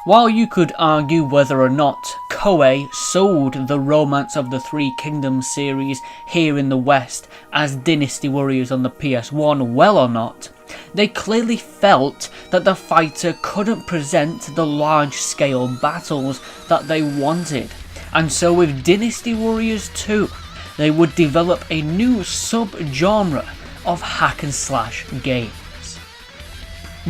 While you could argue whether or not Koei sold the Romance of the Three Kingdoms series here in the West as Dynasty Warriors on the PS1 well or not, they clearly felt that the fighter couldn't present the large-scale battles that they wanted, and so with Dynasty Warriors 2, they would develop a new sub-genre of hack and slash games.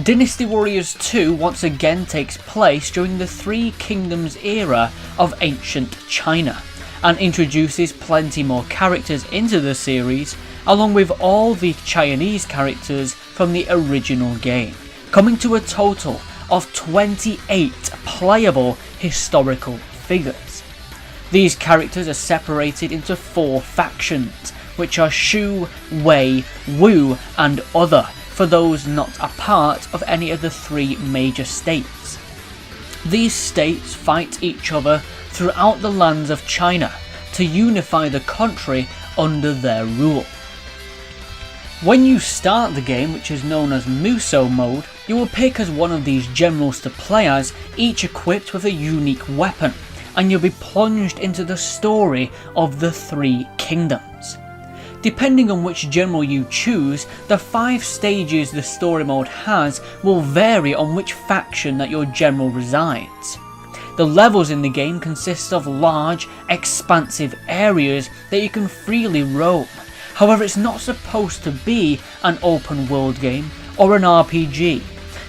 Dynasty Warriors 2 once again takes place during the Three Kingdoms era of ancient China, and introduces plenty more characters into the series, along with all the Chinese characters from the original game, coming to a total of 28 playable historical figures. These characters are separated into 4 factions, which are Shu, Wei, Wu and Other, for those not a part of any of the 3 major states. These states fight each other throughout the lands of China to unify the country under their rule. When you start the game, which is known as Muso mode, you will pick as one of these generals to play as, each equipped with a unique weapon, and you'll be plunged into the story of the 3 kingdoms. Depending on which general you choose, the 5 stages the story mode has will vary on which faction that your general resides. The levels in the game consist of large, expansive areas that you can freely roam. However, it's not supposed to be an open world game or an RPG.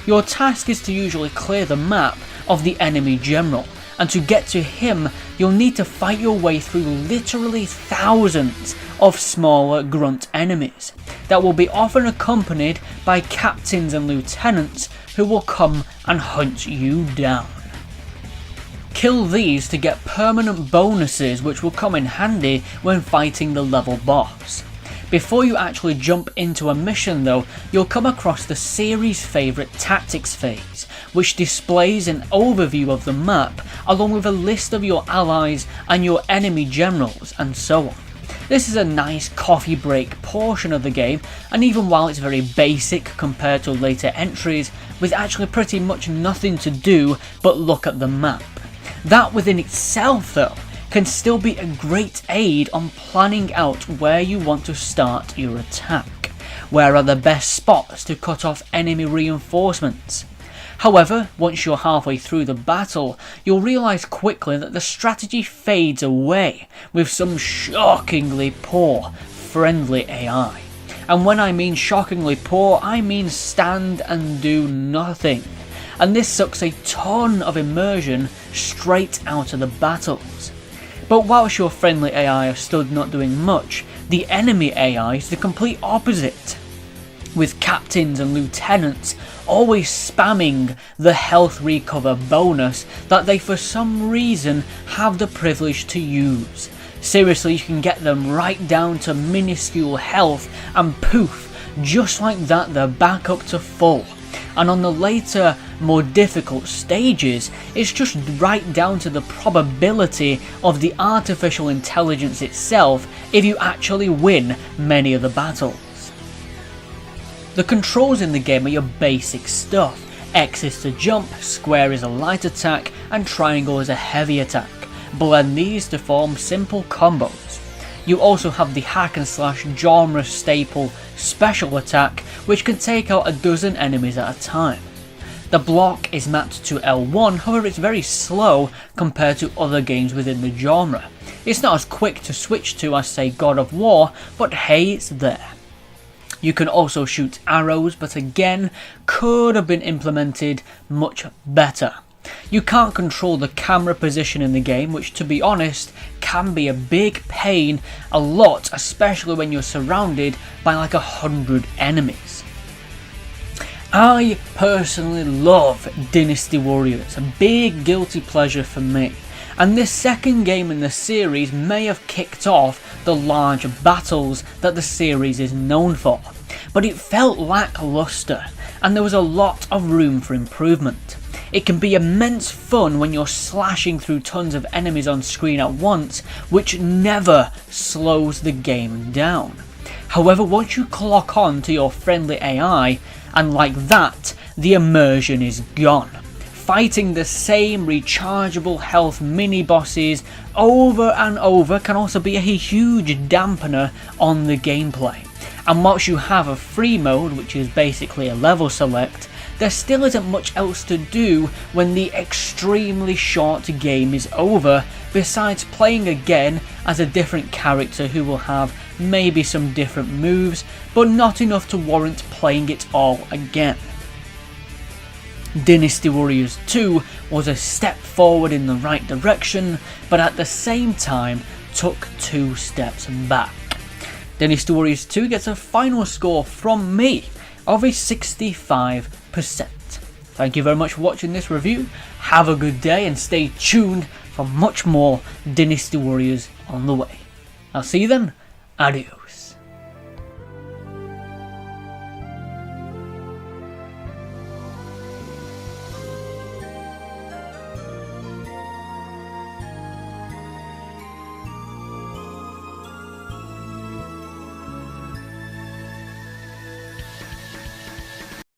Your task is to usually clear the map of the enemy general, and to get to him you'll need to fight your way through literally thousands of smaller grunt enemies that will be often accompanied by captains and lieutenants who will come and hunt you down. Kill these to get permanent bonuses which will come in handy when fighting the level boss. Before you actually jump into a mission though, you'll come across the series' favourite tactics phase, which displays an overview of the map along with a list of your allies and your enemy generals and so on. This is a nice coffee break portion of the game, and even while it's very basic compared to later entries, with actually pretty much nothing to do but look at the map. That within itself though can still be a great aid on planning out where you want to start your attack, where are the best spots to cut off enemy reinforcements. However, once you're halfway through the battle, you'll realise quickly that the strategy fades away with some shockingly poor friendly AI. And when I mean shockingly poor, I mean stand and do nothing. And this sucks a ton of immersion straight out of the battles. But whilst your friendly AI are stood not doing much, the enemy AI is the complete opposite, with captains and lieutenants always spamming the health recover bonus that they for some reason have the privilege to use. Seriously, you can get them right down to minuscule health and poof, just like that they're back up to full. And on the later, more difficult stages, it's just right down to the probability of the artificial intelligence itself if you actually win many of the battles. The controls in the game are your basic stuff. X is to jump, square is a light attack, and triangle is a heavy attack. Blend these to form simple combos. You also have the hack and slash genre staple special attack, which can take out a dozen enemies at a time. The block is mapped to L1, however it's very slow compared to other games within the genre. It's not as quick to switch to as say God of War, but hey, it's there. You can also shoot arrows, but again, could have been implemented much better. You can't control the camera position in the game, which to be honest, can be a big pain a lot, especially when you're surrounded by like 100 enemies. I personally love Dynasty Warriors, a big guilty pleasure for me, and this second game in the series may have kicked off the large battles that the series is known for, but it felt lackluster and there was a lot of room for improvement. It can be immense fun when you're slashing through tons of enemies on screen at once, which never slows the game down. However, once you clock on to your friendly AI, and like that, the immersion is gone. fighting the same rechargeable health mini-bosses over and over can also be a huge dampener on the gameplay. And whilst you have a free mode, which is basically a level select, there still isn't much else to do when the extremely short game is over, besides playing again as a different character who will have maybe some different moves, but not enough to warrant playing it all again. Dynasty Warriors 2 was a step forward in the right direction, but at the same time took 2 steps back. Dynasty Warriors 2 gets a final score from me of a 65%. Thank you very much for watching this review, have a good day and stay tuned for much more Dynasty Warriors on the way. I'll see you then, adios.